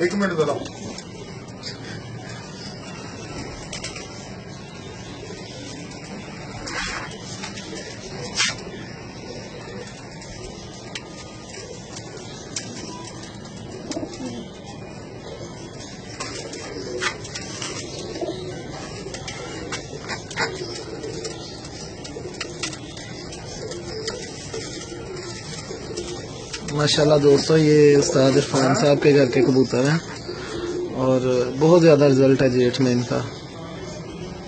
एक मिनट जरा। माशाल्लाह दोस्तों, ये उस्ताद इरफान साहब के घर के कबूतर हैं और बहुत ज़्यादा रिजल्ट है जेठ में इनका।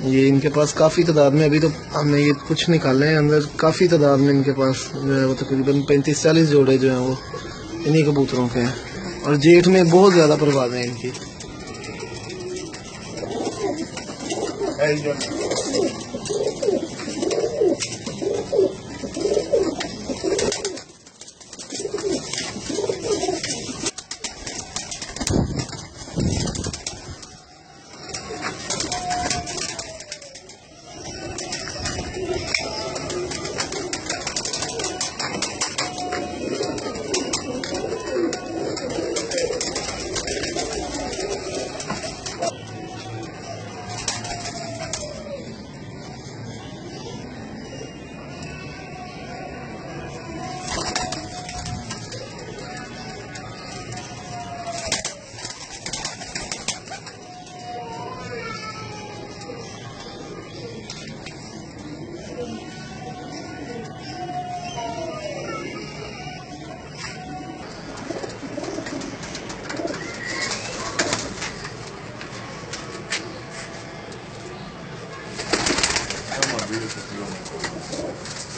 ये इनके पास काफ़ी तादाद में, अभी तो हमने ये कुछ निकाले हैं, अंदर काफ़ी तादाद में इनके पास जो है वो तकरीबन 35-40 जोड़े जो हैं वो इन्हीं कबूतरों के हैं और जेठ में बहुत ज़्यादा परवाज़ें हैं इनकी।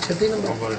छत्तीस नंबर